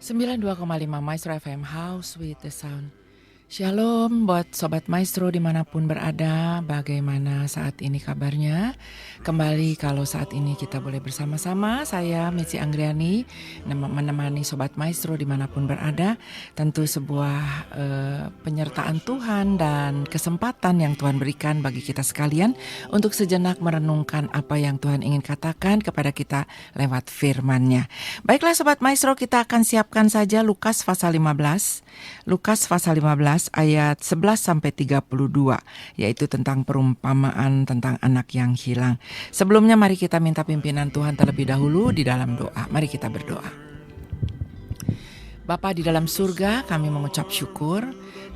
92,5 Maestro FM House with the Sound. Shalom buat Sobat Maestro dimanapun berada, bagaimana saat ini kabarnya? Kembali kalau saat ini kita boleh bersama-sama, saya Mitzi Anggriani menemani Sobat Maestro dimanapun berada. Tentu sebuah penyertaan Tuhan dan kesempatan yang Tuhan berikan bagi kita sekalian untuk sejenak merenungkan apa yang Tuhan ingin katakan kepada kita lewat firman-Nya. Baiklah Sobat Maestro, kita akan siapkan saja Lukas pasal 15. Lukas pasal 15 ayat 11 sampai 32, yaitu tentang perumpamaan tentang anak yang hilang. Sebelumnya mari kita minta pimpinan Tuhan terlebih dahulu di dalam doa. Mari kita berdoa. Bapa di dalam surga, kami mengucap syukur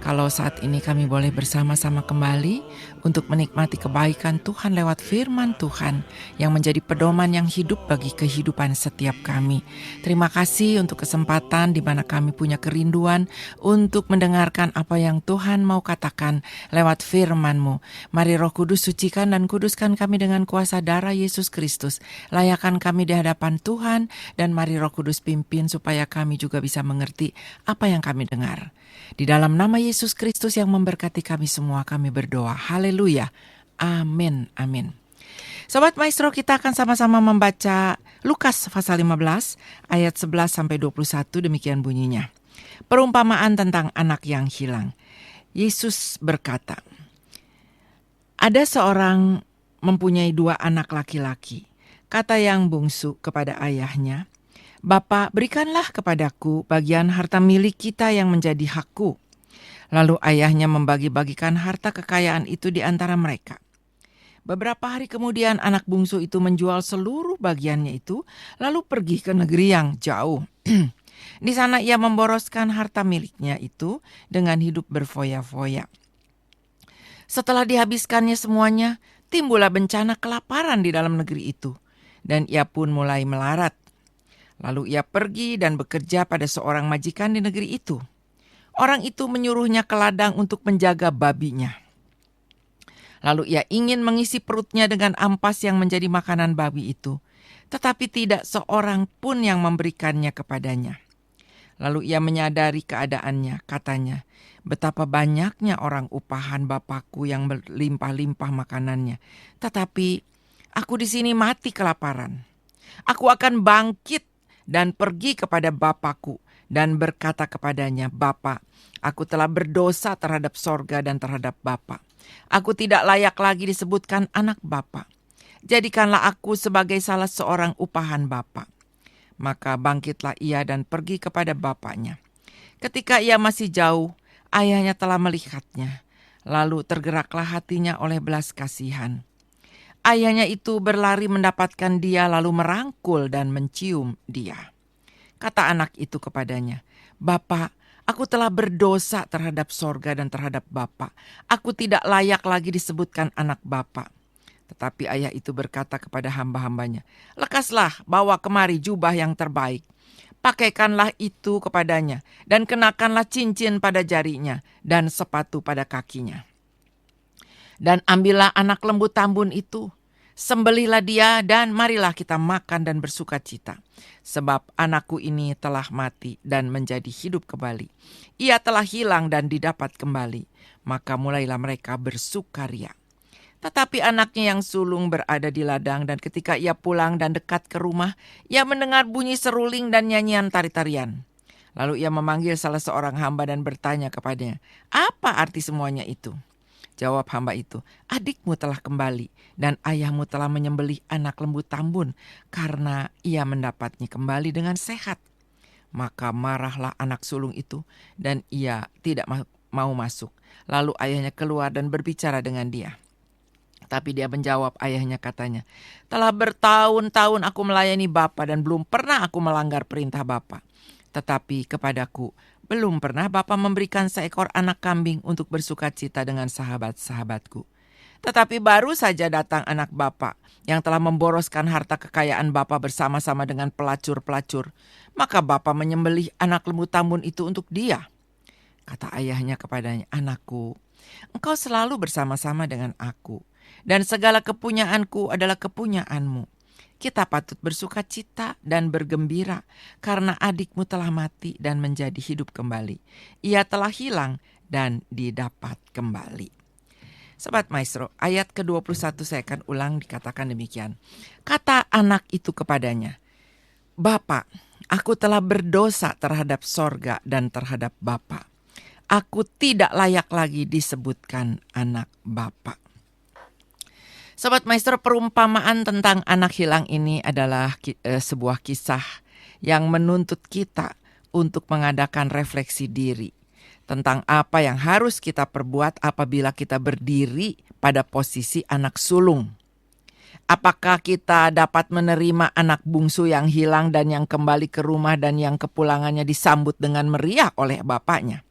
kalau saat ini kami boleh bersama-sama kembali untuk menikmati kebaikan Tuhan lewat firman Tuhan yang menjadi pedoman yang hidup bagi kehidupan setiap kami. Terima kasih untuk kesempatan di mana kami punya kerinduan untuk mendengarkan apa yang Tuhan mau katakan lewat firman-Mu. Mari Roh Kudus sucikan dan kuduskan kami dengan kuasa darah Yesus Kristus. Layakan kami di hadapan Tuhan dan mari Roh Kudus pimpin supaya kami juga bisa mengerti apa yang kami dengar. Di dalam nama Yesus Kristus yang memberkati kami semua, kami berdoa. Haleluya. Amin. Amin. Sobat Maestro, kita akan sama-sama membaca Lukas pasal 15 ayat 11 sampai 21, demikian bunyinya. Perumpamaan tentang anak yang hilang. Yesus berkata, ada seorang mempunyai 2 anak laki-laki. Kata yang bungsu kepada ayahnya, Bapa, berikanlah kepadaku bagian harta milik kita yang menjadi hakku. Lalu ayahnya membagi-bagikan harta kekayaan itu di antara mereka. Beberapa hari kemudian anak bungsu itu menjual seluruh bagiannya itu, lalu pergi ke negeri yang jauh. Di sana ia memboroskan harta miliknya itu dengan hidup berfoya-foya. Setelah dihabiskannya semuanya, timbullah bencana kelaparan di dalam negeri itu, dan ia pun mulai melarat. Lalu ia pergi dan bekerja pada seorang majikan di negeri itu. Orang itu menyuruhnya ke ladang untuk menjaga babinya. Lalu ia ingin mengisi perutnya dengan ampas yang menjadi makanan babi itu, tetapi tidak seorang pun yang memberikannya kepadanya. Lalu ia menyadari keadaannya, katanya, betapa banyaknya orang upahan bapakku yang berlimpah-limpah makanannya, tetapi aku di sini mati kelaparan. Aku akan bangkit dan pergi kepada bapakku dan berkata kepadanya, Bapa, aku telah berdosa terhadap sorga dan terhadap Bapa. Aku tidak layak lagi disebutkan anak Bapa. Jadikanlah aku sebagai salah seorang upahan Bapa. Maka bangkitlah ia dan pergi kepada bapaknya. Ketika ia masih jauh, ayahnya telah melihatnya. Lalu tergeraklah hatinya oleh belas kasihan. Ayahnya itu berlari mendapatkan dia lalu merangkul dan mencium dia. Kata anak itu kepadanya, Bapa, aku telah berdosa terhadap sorga dan terhadap Bapa. Aku tidak layak lagi disebutkan anak Bapa. Tetapi ayah itu berkata kepada hamba-hambanya, lekaslah, bawa kemari jubah yang terbaik. Pakaikanlah itu kepadanya dan kenakanlah cincin pada jarinya dan sepatu pada kakinya. Dan ambillah anak lembu tambun itu, sembelihlah dia dan marilah kita makan dan bersuka cita. Sebab anakku ini telah mati dan menjadi hidup kembali. Ia telah hilang dan didapat kembali. Maka mulailah mereka bersukaria. Tetapi anaknya yang sulung berada di ladang dan ketika ia pulang dan dekat ke rumah, ia mendengar bunyi seruling dan nyanyian tari-tarian. Lalu ia memanggil salah seorang hamba dan bertanya kepadanya, apa arti semuanya itu? Jawab hamba itu, adikmu telah kembali dan ayahmu telah menyembelih anak lembu tambun karena ia mendapatnya kembali dengan sehat. Maka marahlah anak sulung itu dan ia tidak mau masuk. Lalu ayahnya keluar dan berbicara dengan dia. Tapi dia menjawab ayahnya katanya, telah bertahun-tahun aku melayani Bapa dan belum pernah aku melanggar perintah Bapa. Tetapi kepadaku belum pernah Bapa memberikan seekor anak kambing untuk bersuka cita dengan sahabat-sahabatku. Tetapi baru saja datang anak Bapa yang telah memboroskan harta kekayaan Bapa bersama-sama dengan pelacur-pelacur. Maka Bapa menyembelih anak lembu tambun itu untuk dia. Kata ayahnya kepadanya, anakku, engkau selalu bersama-sama dengan aku. Dan segala kepunyaanku adalah kepunyaanmu. kita patut bersuka cita dan bergembira karena adikmu telah mati dan menjadi hidup kembali. Ia telah hilang dan didapat kembali. Sobat Maestro, ayat ke-21 saya akan ulang, dikatakan demikian. Kata anak itu kepadanya, Bapa, aku telah berdosa terhadap sorga dan terhadap Bapa. Aku tidak layak lagi disebutkan anak Bapa. Sobat Maestro, perumpamaan tentang anak hilang ini adalah sebuah kisah yang menuntut kita untuk mengadakan refleksi diri tentang apa yang harus kita perbuat apabila kita berdiri pada posisi anak sulung. Apakah kita dapat menerima anak bungsu yang hilang dan yang kembali ke rumah dan yang kepulangannya disambut dengan meriah oleh bapaknya?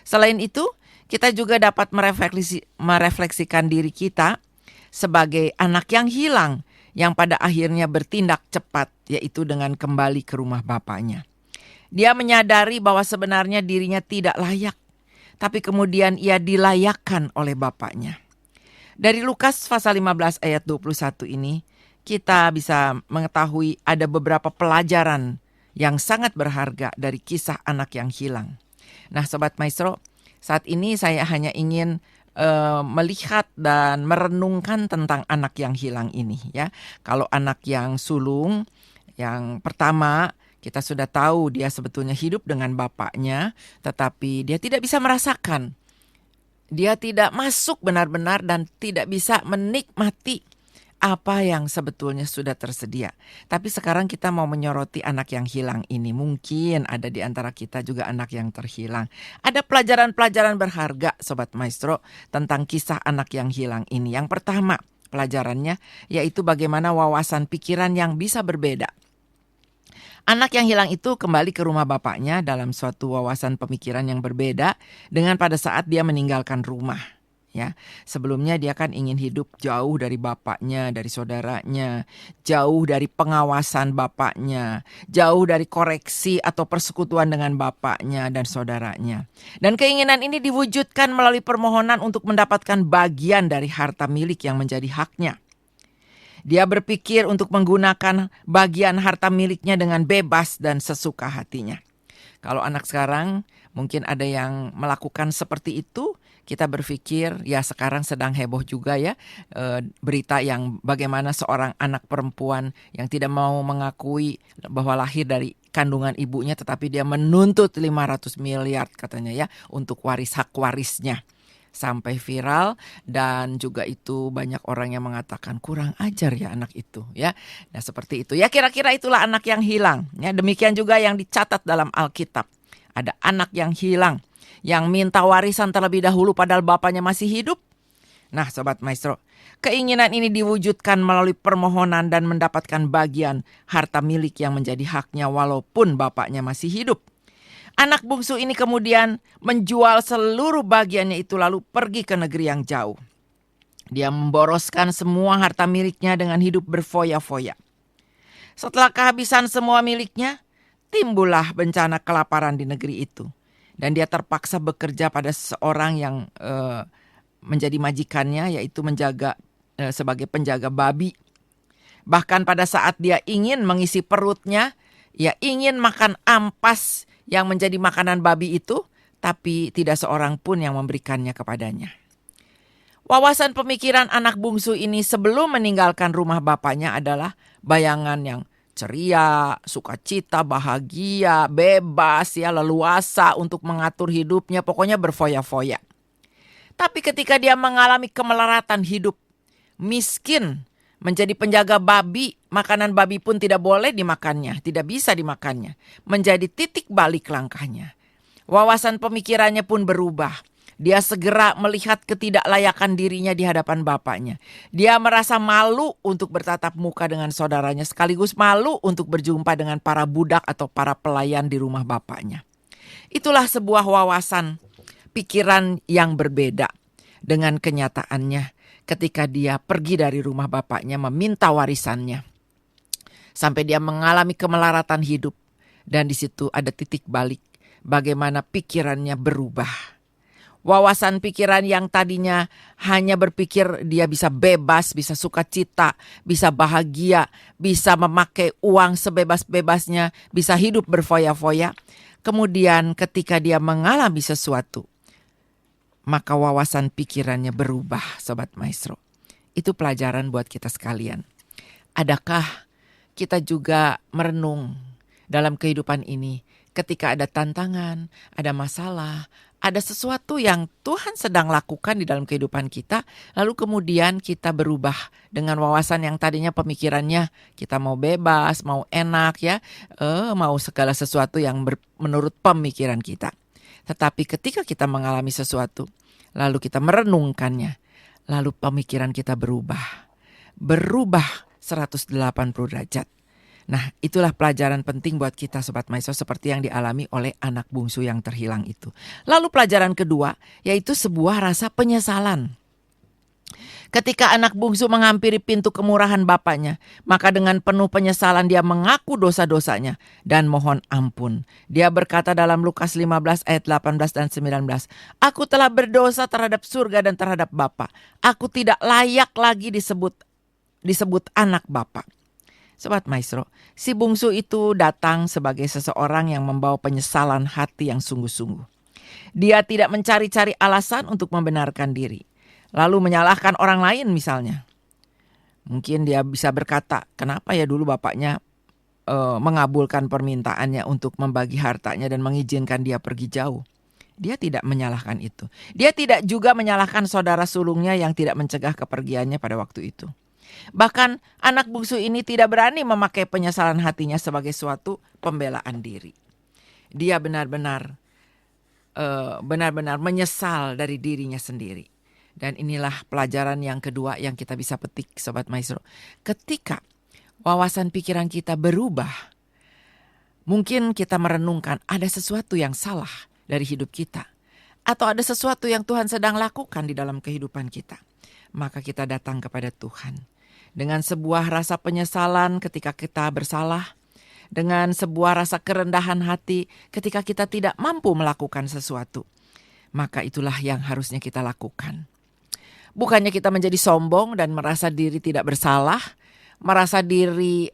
Selain itu, kita juga dapat merefleksikan diri kita sebagai anak yang hilang, yang pada akhirnya bertindak cepat, yaitu dengan kembali ke rumah bapaknya. Dia menyadari bahwa sebenarnya dirinya tidak layak, tapi kemudian ia dilayakkan oleh bapaknya. Dari Lukas pasal 15 ayat 21 ini, kita bisa mengetahui ada beberapa pelajaran yang sangat berharga dari kisah anak yang hilang. Nah, Sobat Maestro, saat ini saya hanya ingin melihat dan merenungkan tentang anak yang hilang ini ya. Kalau anak yang sulung, yang pertama kita sudah tahu dia sebetulnya hidup dengan bapaknya, tetapi dia tidak bisa merasakan. Dia tidak masuk benar-benar dan tidak bisa menikmati apa yang sebetulnya sudah tersedia. Tapi sekarang kita mau menyoroti anak yang hilang ini. Mungkin ada di antara kita juga anak yang terhilang. Ada pelajaran-pelajaran berharga, Sobat Maestro, tentang kisah anak yang hilang ini. Yang pertama pelajarannya yaitu bagaimana wawasan pikiran yang bisa berbeda. Anak yang hilang itu kembali ke rumah bapaknya dalam suatu wawasan pemikiran yang berbeda dengan pada saat dia meninggalkan rumah. Ya, sebelumnya dia kan ingin hidup jauh dari bapaknya, dari saudaranya, jauh dari pengawasan bapaknya, jauh dari koreksi atau persekutuan dengan bapaknya dan saudaranya. Dan keinginan ini diwujudkan melalui permohonan untuk mendapatkan bagian dari harta milik yang menjadi haknya. Dia berpikir untuk menggunakan bagian harta miliknya dengan bebas dan sesuka hatinya. Kalau anak sekarang mungkin ada yang melakukan seperti itu. Kita berpikir ya sekarang sedang heboh juga ya berita yang bagaimana seorang anak perempuan yang tidak mau mengakui bahwa lahir dari kandungan ibunya, tetapi dia menuntut 500 miliar katanya ya untuk hak warisnya. Sampai viral dan juga itu banyak orang yang mengatakan kurang ajar ya anak itu ya. Nah seperti itu ya, kira-kira itulah anak yang hilang ya. Demikian juga yang dicatat dalam Alkitab. Ada anak yang hilang yang minta warisan terlebih dahulu padahal bapaknya masih hidup. Nah Sobat Maestro, keinginan ini diwujudkan melalui permohonan dan mendapatkan bagian harta milik yang menjadi haknya walaupun bapaknya masih hidup. Anak bungsu ini kemudian menjual seluruh bagiannya itu lalu pergi ke negeri yang jauh. Dia memboroskan semua harta miliknya dengan hidup berfoya-foya. Setelah kehabisan semua miliknya, timbullah bencana kelaparan di negeri itu. Dan dia terpaksa bekerja pada seorang yang menjadi majikannya, yaitu menjaga sebagai penjaga babi. Bahkan pada saat dia ingin mengisi perutnya, ia ingin makan ampas yang menjadi makanan babi itu, tapi tidak seorang pun yang memberikannya kepadanya. Wawasan pemikiran anak bungsu ini sebelum meninggalkan rumah bapaknya adalah bayangan yang ceria, sukacita, bahagia, bebas, ya leluasa untuk mengatur hidupnya, pokoknya berfoya-foya. Tapi ketika dia mengalami kemelaratan hidup, miskin, menjadi penjaga babi, makanan babi pun tidak boleh dimakannya, tidak bisa dimakannya. Menjadi titik balik langkahnya. Wawasan pemikirannya pun berubah. Dia segera melihat ketidaklayakan dirinya di hadapan bapaknya. Dia merasa malu untuk bertatap muka dengan saudaranya, sekaligus malu untuk berjumpa dengan para budak atau para pelayan di rumah bapaknya. Itulah sebuah wawasan pikiran yang berbeda dengan kenyataannya ketika dia pergi dari rumah bapaknya meminta warisannya. Sampai dia mengalami kemelaratan hidup. Dan di situ ada titik balik bagaimana pikirannya berubah. Wawasan pikiran yang tadinya hanya berpikir dia bisa bebas, bisa sukacita, bisa bahagia, bisa memakai uang sebebas-bebasnya, bisa hidup berfoya-foya. Kemudian ketika dia mengalami sesuatu, maka wawasan pikirannya berubah, Sobat Maestro. Itu pelajaran buat kita sekalian. Adakah kita juga merenung dalam kehidupan ini ketika ada tantangan, ada masalah, ada sesuatu yang Tuhan sedang lakukan di dalam kehidupan kita, lalu kemudian kita berubah dengan wawasan yang tadinya pemikirannya kita mau bebas, mau enak ya, mau segala sesuatu yang menurut pemikiran kita. Tetapi ketika kita mengalami sesuatu, lalu kita merenungkannya, lalu pemikiran kita berubah 180 derajat. Nah, itulah pelajaran penting buat kita Sobat Maestro seperti yang dialami oleh anak bungsu yang terhilang itu. Lalu pelajaran kedua yaitu sebuah rasa penyesalan. Ketika anak bungsu menghampiri pintu kemurahan bapaknya, maka dengan penuh penyesalan dia mengaku dosa-dosanya dan mohon ampun. Dia berkata dalam Lukas 15 ayat 18 dan 19, "Aku telah berdosa terhadap surga dan terhadap Bapa. Aku tidak layak lagi disebut anak Bapa." Sobat Maestro, si bungsu itu datang sebagai seseorang yang membawa penyesalan hati yang sungguh-sungguh. Dia tidak mencari-cari alasan untuk membenarkan diri, lalu menyalahkan orang lain misalnya. Mungkin dia bisa berkata, kenapa ya dulu bapaknya mengabulkan permintaannya untuk membagi hartanya dan mengizinkan dia pergi jauh. Dia tidak menyalahkan itu. Dia tidak juga menyalahkan saudara sulungnya yang tidak mencegah kepergiannya pada waktu itu. Bahkan anak bungsu ini tidak berani memakai penyesalan hatinya sebagai suatu pembelaan diri. Dia benar-benar menyesal dari dirinya sendiri. Dan inilah pelajaran yang kedua yang kita bisa petik Sobat Maestro. Ketika wawasan pikiran kita berubah, mungkin kita merenungkan ada sesuatu yang salah dari hidup kita. Atau ada sesuatu yang Tuhan sedang lakukan di dalam kehidupan kita. Maka kita datang kepada Tuhan. Dengan sebuah rasa penyesalan ketika kita bersalah, dengan sebuah rasa kerendahan hati ketika kita tidak mampu melakukan sesuatu, maka itulah yang harusnya kita lakukan. Bukannya kita menjadi sombong dan merasa diri tidak bersalah, merasa diri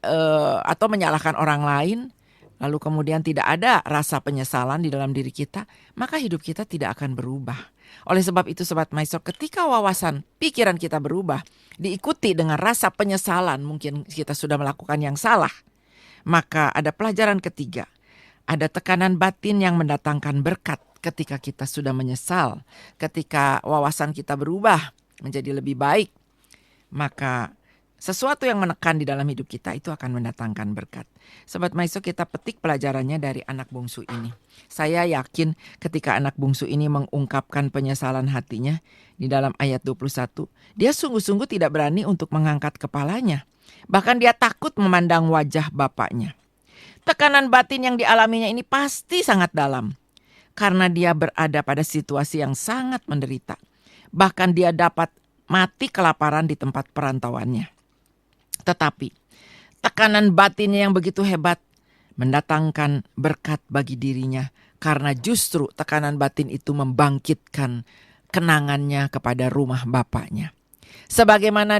atau menyalahkan orang lain, lalu kemudian tidak ada rasa penyesalan di dalam diri kita, maka hidup kita tidak akan berubah. Oleh sebab itu Sobat Maestro, ketika wawasan pikiran kita berubah, diikuti dengan rasa penyesalan, mungkin kita sudah melakukan yang salah, maka ada pelajaran ketiga. Ada tekanan batin yang mendatangkan berkat ketika kita sudah menyesal. Ketika wawasan kita berubah menjadi lebih baik, maka sesuatu yang menekan di dalam hidup kita itu akan mendatangkan berkat. Sobat Maestro, kita petik pelajarannya dari anak bungsu ini. Saya yakin ketika anak bungsu ini mengungkapkan penyesalan hatinya di dalam ayat 21, dia sungguh-sungguh tidak berani untuk mengangkat kepalanya. Bahkan dia takut memandang wajah bapaknya. Tekanan batin yang dialaminya ini pasti sangat dalam. Karena dia berada pada situasi yang sangat menderita. Bahkan dia dapat mati kelaparan di tempat perantauannya. Tetapi tekanan batinnya yang begitu hebat mendatangkan berkat bagi dirinya karena justru tekanan batin itu membangkitkan kenangannya kepada rumah bapaknya. Sebagaimana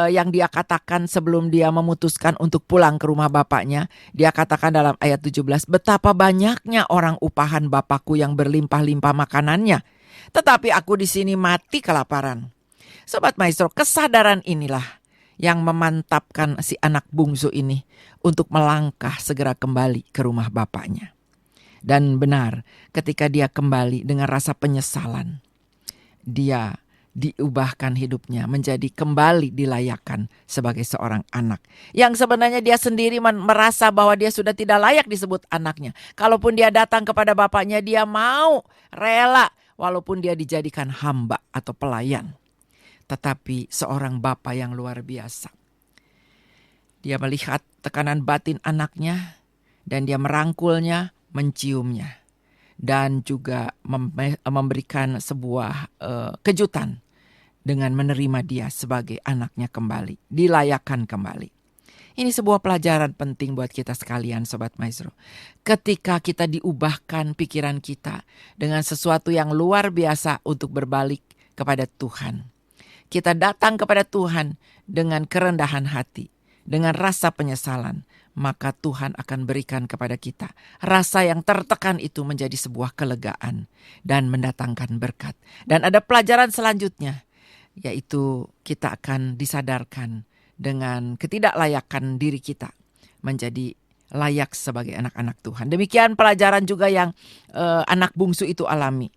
yang dia katakan sebelum dia memutuskan untuk pulang ke rumah bapaknya, dia katakan dalam ayat 17, betapa banyaknya orang upahan bapakku yang berlimpah-limpah makanannya, tetapi aku di sini mati kelaparan. Sobat Maestro, kesadaran inilah yang memantapkan si anak bungsu ini untuk melangkah segera kembali ke rumah bapaknya. Dan benar, ketika dia kembali dengan rasa penyesalan, dia diubahkan hidupnya menjadi kembali dilayakkan sebagai seorang anak. Yang sebenarnya dia sendiri merasa bahwa dia sudah tidak layak disebut anaknya. Kalaupun dia datang kepada bapaknya, dia mau, rela, walaupun dia dijadikan hamba atau pelayan. Tetapi seorang bapa yang luar biasa. Dia melihat tekanan batin anaknya dan dia merangkulnya, menciumnya. Dan juga memberikan sebuah kejutan dengan menerima dia sebagai anaknya kembali, dilayakkan kembali. Ini sebuah pelajaran penting buat kita sekalian, Sobat Maestro. Ketika kita diubahkan pikiran kita dengan sesuatu yang luar biasa untuk berbalik kepada Tuhan. Kita datang kepada Tuhan dengan kerendahan hati, dengan rasa penyesalan, maka Tuhan akan berikan kepada kita rasa yang tertekan itu menjadi sebuah kelegaan dan mendatangkan berkat. Dan ada pelajaran selanjutnya, yaitu kita akan disadarkan dengan ketidaklayakan diri kita menjadi layak sebagai anak-anak Tuhan. Demikian pelajaran juga yang anak bungsu itu alami.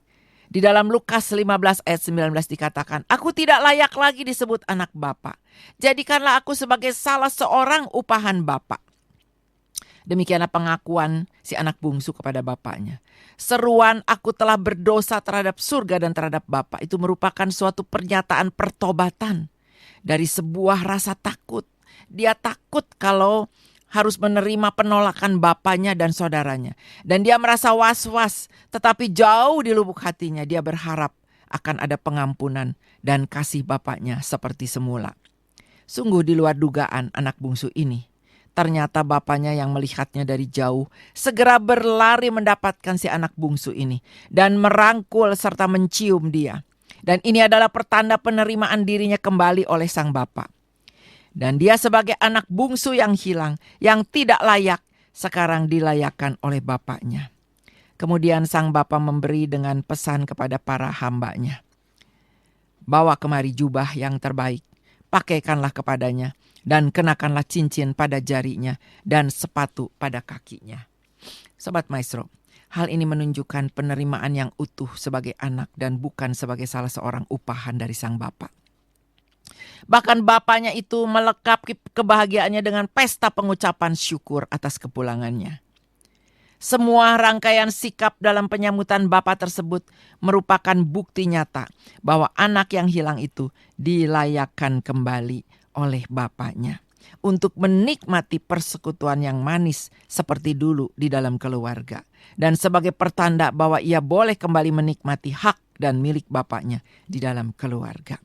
Di dalam Lukas 15 ayat 19 dikatakan, "Aku tidak layak lagi disebut anak Bapa. Jadikanlah aku sebagai salah seorang upahan Bapa." Demikianlah pengakuan si anak bungsu kepada bapaknya. Seruan "aku telah berdosa terhadap surga dan terhadap Bapa" itu merupakan suatu pernyataan pertobatan dari sebuah rasa takut. Dia takut kalau harus menerima penolakan bapaknya dan saudaranya. Dan dia merasa was-was, tetapi jauh di lubuk hatinya dia berharap akan ada pengampunan dan kasih bapaknya seperti semula. Sungguh di luar dugaan anak bungsu ini. Ternyata bapaknya yang melihatnya dari jauh segera berlari mendapatkan si anak bungsu ini dan merangkul serta mencium dia. Dan ini adalah pertanda penerimaan dirinya kembali oleh sang bapa. Dan dia sebagai anak bungsu yang hilang, yang tidak layak, sekarang dilayakkan oleh bapaknya. Kemudian sang bapa memberi dengan pesan kepada para hambanya. "Bawa kemari jubah yang terbaik, pakaikanlah kepadanya, dan kenakanlah cincin pada jarinya dan sepatu pada kakinya." Sobat Maestro, hal ini menunjukkan penerimaan yang utuh sebagai anak dan bukan sebagai salah seorang upahan dari sang bapa. Bahkan bapaknya itu melengkapi kebahagiaannya dengan pesta pengucapan syukur atas kepulangannya. Semua rangkaian sikap dalam penyambutan bapa tersebut merupakan bukti nyata bahwa anak yang hilang itu dilayakkan kembali oleh bapaknya untuk menikmati persekutuan yang manis seperti dulu di dalam keluarga. Dan sebagai pertanda bahwa ia boleh kembali menikmati hak dan milik bapaknya di dalam keluarga.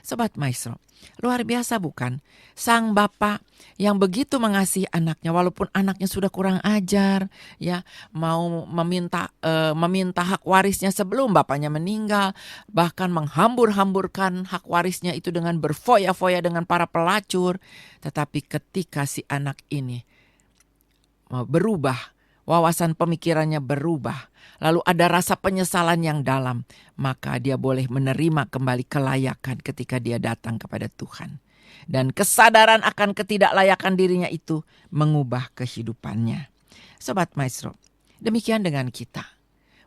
Sobat Maestro, luar biasa bukan? Sang bapa yang begitu mengasihi anaknya walaupun anaknya sudah kurang ajar, ya, mau meminta hak warisnya sebelum bapaknya meninggal, bahkan menghambur-hamburkan hak warisnya itu dengan berfoya-foya dengan para pelacur. Tetapi ketika si anak ini berubah, wawasan pemikirannya berubah, lalu ada rasa penyesalan yang dalam, maka dia boleh menerima kembali kelayakan ketika dia datang kepada Tuhan. Dan kesadaran akan ketidaklayakan dirinya itu mengubah kehidupannya. Sobat Maestro, demikian dengan kita.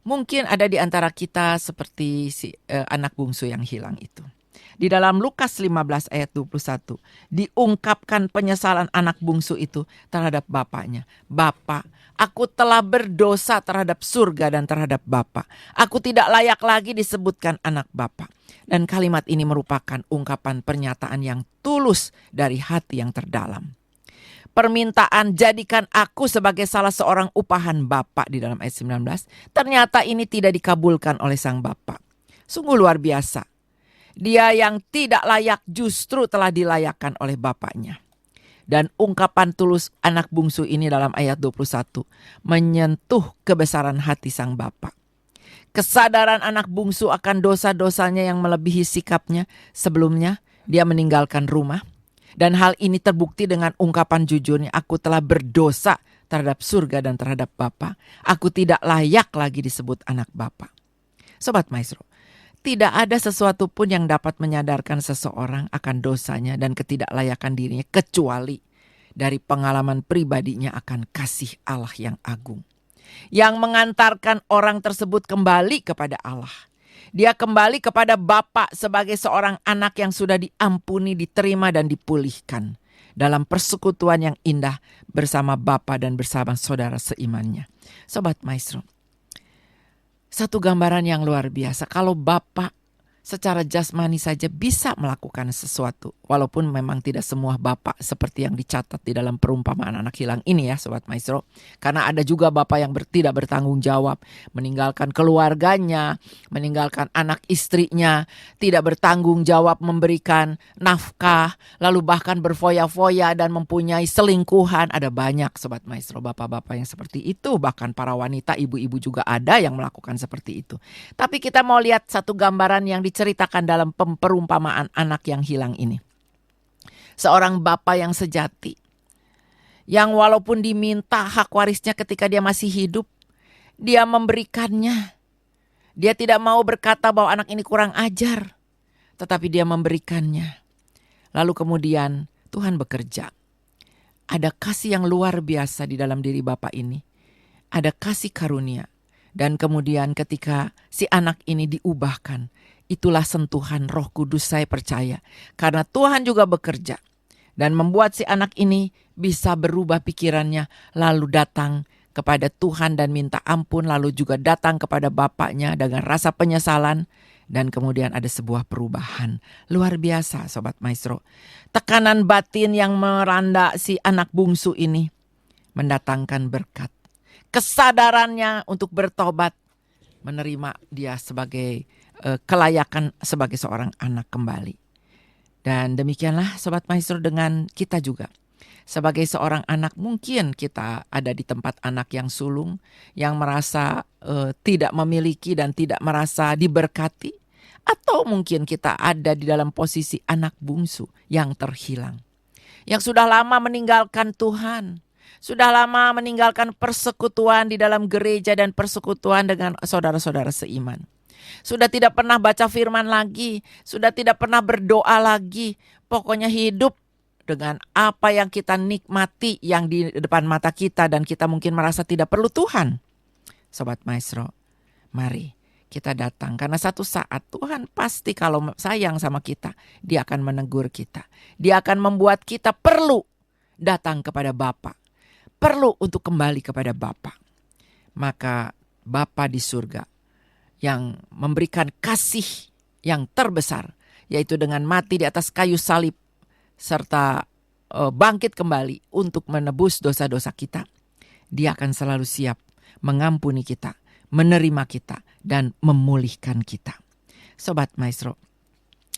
Mungkin ada di antara kita seperti si anak bungsu yang hilang itu. Di dalam Lukas 15 ayat 21 diungkapkan penyesalan anak bungsu itu terhadap bapaknya. "Bapa, aku telah berdosa terhadap surga dan terhadap Bapa. Aku tidak layak lagi disebutkan anak Bapa." Dan kalimat ini merupakan ungkapan pernyataan yang tulus dari hati yang terdalam. Permintaan "jadikan aku sebagai salah seorang upahan Bapa" di dalam ayat 19, ternyata ini tidak dikabulkan oleh sang Bapa. Sungguh luar biasa. Dia yang tidak layak justru telah dilayakkan oleh bapaknya. Dan ungkapan tulus anak bungsu ini dalam ayat 21 menyentuh kebesaran hati sang bapa. Kesadaran anak bungsu akan dosa-dosanya yang melebihi sikapnya sebelumnya dia meninggalkan rumah. Dan hal ini terbukti dengan ungkapan jujurnya, "Aku telah berdosa terhadap surga dan terhadap Bapa. Aku tidak layak lagi disebut anak Bapa." Sobat Maestro, tidak ada sesuatu pun yang dapat menyadarkan seseorang akan dosanya dan ketidaklayakan dirinya kecuali dari pengalaman pribadinya akan kasih Allah yang agung. Yang mengantarkan orang tersebut kembali kepada Allah. Dia kembali kepada Bapa sebagai seorang anak yang sudah diampuni, diterima dan dipulihkan. Dalam persekutuan yang indah bersama Bapa dan bersama saudara seimannya. Sobat Maestro, satu gambaran yang luar biasa. Kalau Bapak secara jasmani saja bisa melakukan sesuatu. Walaupun memang tidak semua bapak seperti yang dicatat di dalam perumpamaan anak hilang ini ya Sobat Maestro. Karena ada juga bapak yang tidak bertanggung jawab, meninggalkan keluarganya, meninggalkan anak istrinya, tidak bertanggung jawab memberikan nafkah, lalu bahkan berfoya-foya dan mempunyai selingkuhan. Ada banyak Sobat Maestro bapak-bapak yang seperti itu, bahkan para wanita, ibu-ibu juga ada yang melakukan seperti itu. Tapi kita mau lihat satu gambaran yang diceritakan dalam perumpamaan anak yang hilang ini. Seorang bapa yang sejati, yang walaupun diminta hak warisnya ketika dia masih hidup, dia memberikannya. Dia tidak mau berkata bahwa anak ini kurang ajar, tetapi dia memberikannya. Lalu kemudian Tuhan bekerja. Ada kasih yang luar biasa di dalam diri bapa ini. Ada kasih karunia. Dan kemudian ketika si anak ini diubahkan, itulah sentuhan Roh Kudus, saya percaya. Karena Tuhan juga bekerja dan membuat si anak ini bisa berubah pikirannya, lalu datang kepada Tuhan dan minta ampun, lalu juga datang kepada bapaknya dengan rasa penyesalan. Dan kemudian ada sebuah perubahan. Luar biasa Sobat Maestro. Tekanan batin yang meranda si anak bungsu ini mendatangkan berkat. Kesadarannya untuk bertobat, menerima dia sebagai kelayakan sebagai seorang anak kembali. Dan demikianlah Sobat Maestro dengan kita juga. Sebagai seorang anak, mungkin kita ada di tempat anak yang sulung, yang merasa tidak memiliki dan tidak merasa diberkati. Atau mungkin kita ada di dalam posisi anak bungsu yang terhilang, yang sudah lama meninggalkan Tuhan. Sudah lama meninggalkan persekutuan di dalam gereja dan persekutuan dengan saudara-saudara seiman. Sudah tidak pernah baca firman lagi. Sudah tidak pernah berdoa lagi. Pokoknya hidup dengan apa yang kita nikmati yang di depan mata kita. Dan kita mungkin merasa tidak perlu Tuhan. Sobat Maestro, mari kita datang. Karena satu saat Tuhan pasti kalau sayang sama kita, Dia akan menegur kita. Dia akan membuat kita perlu datang kepada Bapa. Perlu untuk kembali kepada Bapa. Maka Bapa di surga yang memberikan kasih yang terbesar, yaitu dengan mati di atas kayu salib serta bangkit kembali untuk menebus dosa-dosa kita. Dia akan selalu siap mengampuni kita, menerima kita, dan memulihkan kita. Sobat Maestro,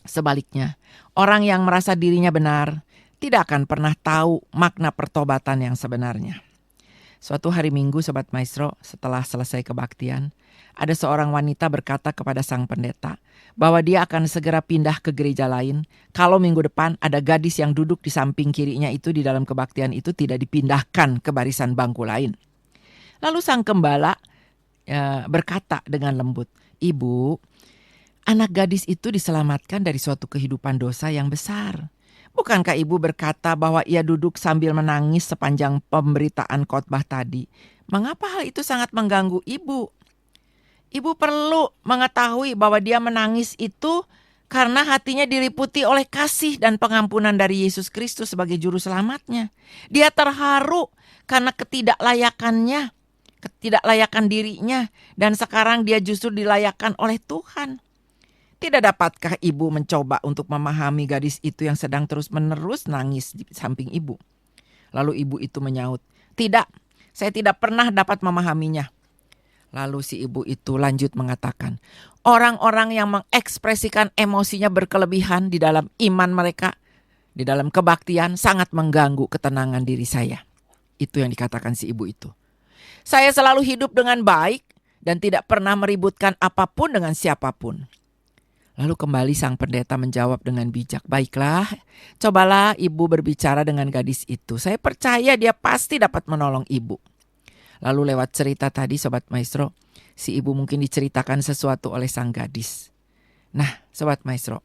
sebaliknya, orang yang merasa dirinya benar tidak akan pernah tahu makna pertobatan yang sebenarnya. Suatu hari Minggu Sobat Maestro, setelah selesai kebaktian, ada seorang wanita berkata kepada sang pendeta bahwa dia akan segera pindah ke gereja lain kalau minggu depan ada gadis yang duduk di samping kirinya itu di dalam kebaktian itu tidak dipindahkan ke barisan bangku lain. Lalu sang gembala berkata dengan lembut, "Ibu, anak gadis itu diselamatkan dari suatu kehidupan dosa yang besar. Bukankah ibu berkata bahwa ia duduk sambil menangis sepanjang pemberitaan khotbah tadi? Mengapa hal itu sangat mengganggu ibu? Ibu perlu mengetahui bahwa dia menangis itu karena hatinya diliputi oleh kasih dan pengampunan dari Yesus Kristus sebagai juru selamatnya. Dia terharu karena ketidaklayakan dirinya, dan sekarang dia justru dilayakkan oleh Tuhan. Tidak dapatkah ibu mencoba untuk memahami gadis itu yang sedang terus-menerus nangis di samping ibu?" Lalu ibu itu menyaut, "Tidak, saya tidak pernah dapat memahaminya." Lalu si ibu itu lanjut mengatakan, "Orang-orang yang mengekspresikan emosinya berkelebihan di dalam iman mereka, di dalam kebaktian, sangat mengganggu ketenangan diri saya." Itu yang dikatakan si ibu itu. "Saya selalu hidup dengan baik dan tidak pernah meributkan apapun dengan siapapun." Lalu kembali sang pendeta menjawab dengan bijak, "Baiklah, cobalah ibu berbicara dengan gadis itu. Saya percaya dia pasti dapat menolong ibu." Lalu lewat cerita tadi Sobat Maestro, si ibu mungkin diceritakan sesuatu oleh sang gadis. Nah Sobat Maestro,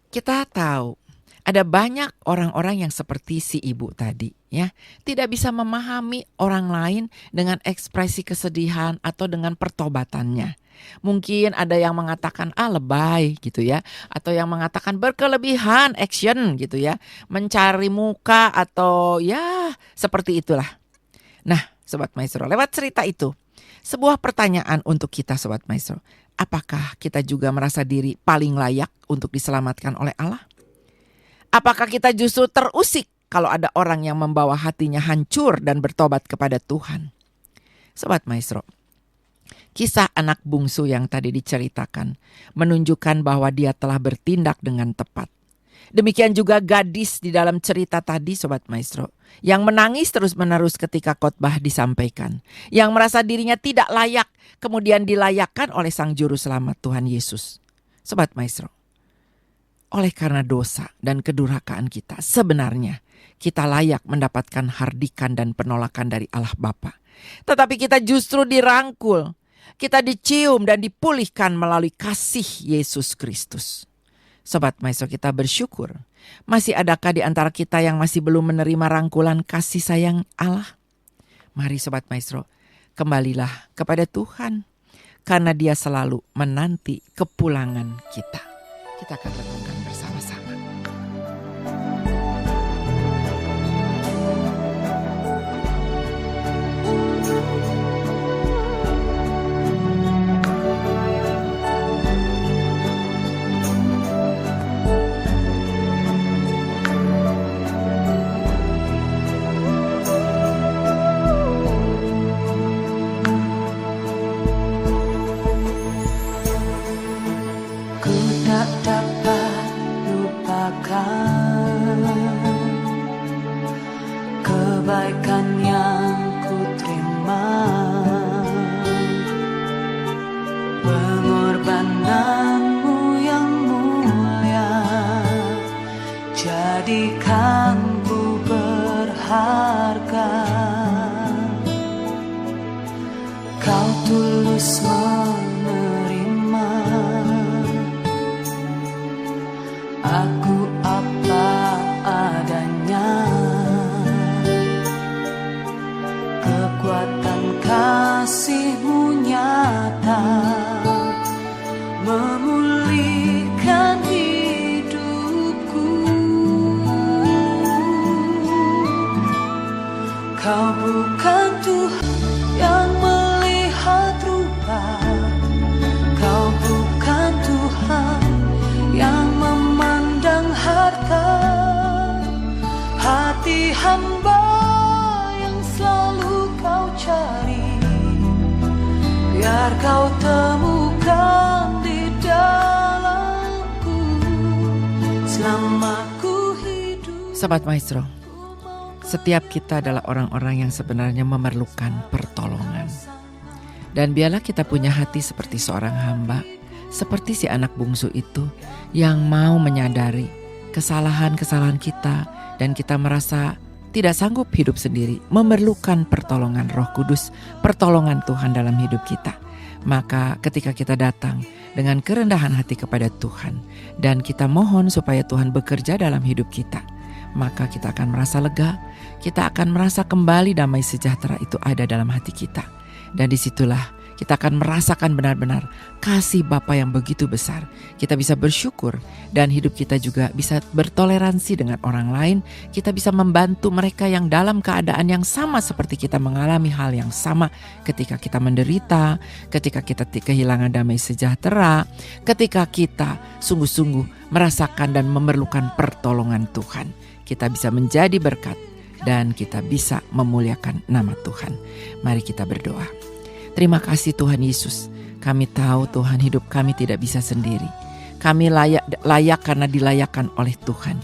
kita tahu ada banyak orang-orang yang seperti si ibu tadi, ya, tidak bisa memahami orang lain dengan ekspresi kesedihan atau dengan pertobatannya. Mungkin ada yang mengatakan lebay gitu ya, atau yang mengatakan berkelebihan action gitu ya, mencari muka atau ya seperti itulah. Nah Sobat Maestro, lewat cerita itu Sebuah pertanyaan untuk kita Sobat Maestro. Apakah kita juga merasa diri paling layak untuk diselamatkan oleh Allah? Apakah kita justru terusik kalau ada orang yang membawa hatinya hancur dan bertobat kepada Tuhan? Sobat Maestro, kisah anak bungsu yang tadi diceritakan menunjukkan bahwa dia telah bertindak dengan tepat. Demikian juga gadis di dalam cerita tadi Sobat Maestro, yang menangis terus-menerus ketika khotbah disampaikan, yang merasa dirinya tidak layak, kemudian dilayakkan oleh Sang Juru Selamat Tuhan Yesus. Sobat Maestro, oleh karena dosa dan kedurhakaan kita, sebenarnya kita layak mendapatkan hardikan dan penolakan dari Allah Bapa. Tetapi kita justru dirangkul, kita dicium dan dipulihkan melalui kasih Yesus Kristus. Sobat Maestro, kita bersyukur. Masih adakah di antara kita yang masih belum menerima rangkulan kasih sayang Allah? Mari Sobat Maestro, kembalilah kepada Tuhan, karena Dia selalu menanti kepulangan kita. Kita akan renungkan bersama-sama. Tak dapat lupakan kebaikan yang ku terima, pengorbananmu yang mulia jadikan ku berharga. Kau tulus menerima aku apa adanya, kekuatan kasih-Mu nyata memulihkan hidupku. Kau bukan Tuhan yang melihat rupa, Kau bukan Tuhan yang memandang harta, hati hamba yang selalu Kau cari, biar Kau temukan di dalamku selama ku hidup. Sobat Maestro, setiap kita adalah orang-orang yang sebenarnya memerlukan pertolongan. Dan biarlah kita punya hati seperti seorang hamba, seperti si anak bungsu itu yang mau menyadari kesalahan-kesalahan kita dan kita merasa tidak sanggup hidup sendiri, memerlukan pertolongan Roh Kudus, pertolongan Tuhan dalam hidup kita. Maka ketika kita datang dengan kerendahan hati kepada Tuhan dan kita mohon supaya Tuhan bekerja dalam hidup kita, maka kita akan merasa lega, kita akan merasa kembali damai sejahtera itu ada dalam hati kita. Dan disitulah kita akan merasakan benar-benar kasih Bapa yang begitu besar. Kita bisa bersyukur dan hidup kita juga bisa bertoleransi dengan orang lain. Kita bisa membantu mereka yang dalam keadaan yang sama seperti kita mengalami hal yang sama ketika kita menderita, ketika kita kehilangan damai sejahtera, ketika kita sungguh-sungguh merasakan dan memerlukan pertolongan Tuhan. Kita bisa menjadi berkat dan kita bisa memuliakan nama Tuhan. Mari kita berdoa. Terima kasih Tuhan Yesus. Kami tahu Tuhan hidup kami tidak bisa sendiri. Kami layak karena dilayakkan oleh Tuhan.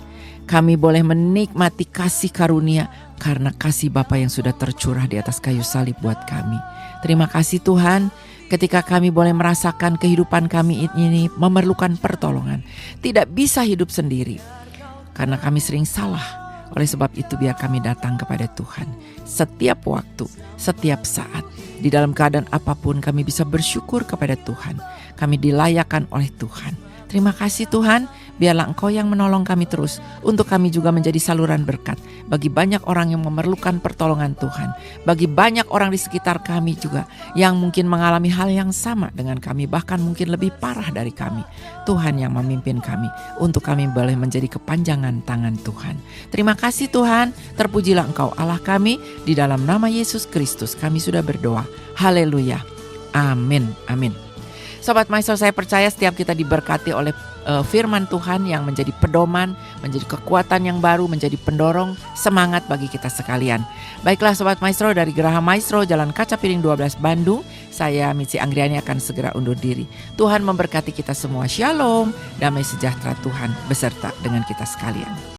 Kami boleh menikmati kasih karunia karena kasih Bapa yang sudah tercurah di atas kayu salib buat kami. Terima kasih Tuhan ketika kami boleh merasakan kehidupan kami ini memerlukan pertolongan. Tidak bisa hidup sendiri karena kami sering salah. Oleh sebab itu biar kami datang kepada Tuhan setiap waktu, setiap saat. Di dalam keadaan apapun kami bisa bersyukur kepada Tuhan. Kami dilayakkan oleh Tuhan. Terima kasih Tuhan, biarlah Engkau yang menolong kami terus, untuk kami juga menjadi saluran berkat bagi banyak orang yang memerlukan pertolongan Tuhan, bagi banyak orang di sekitar kami juga yang mungkin mengalami hal yang sama dengan kami, bahkan mungkin lebih parah dari kami. Tuhan yang memimpin kami, untuk kami boleh menjadi kepanjangan tangan Tuhan. Terima kasih Tuhan, terpujilah Engkau Allah kami, di dalam nama Yesus Kristus kami sudah berdoa. Haleluya. Amin. Amin. Sobat Maestro, saya percaya setiap kita diberkati oleh firman Tuhan yang menjadi pedoman, menjadi kekuatan yang baru, menjadi pendorong semangat bagi kita sekalian. Baiklah Sobat Maestro, dari Geraha Maestro Jalan Kaca Piring 12 Bandung, saya Mitzi Anggriani akan segera undur diri. Tuhan memberkati kita semua. Shalom, damai sejahtera Tuhan beserta dengan kita sekalian.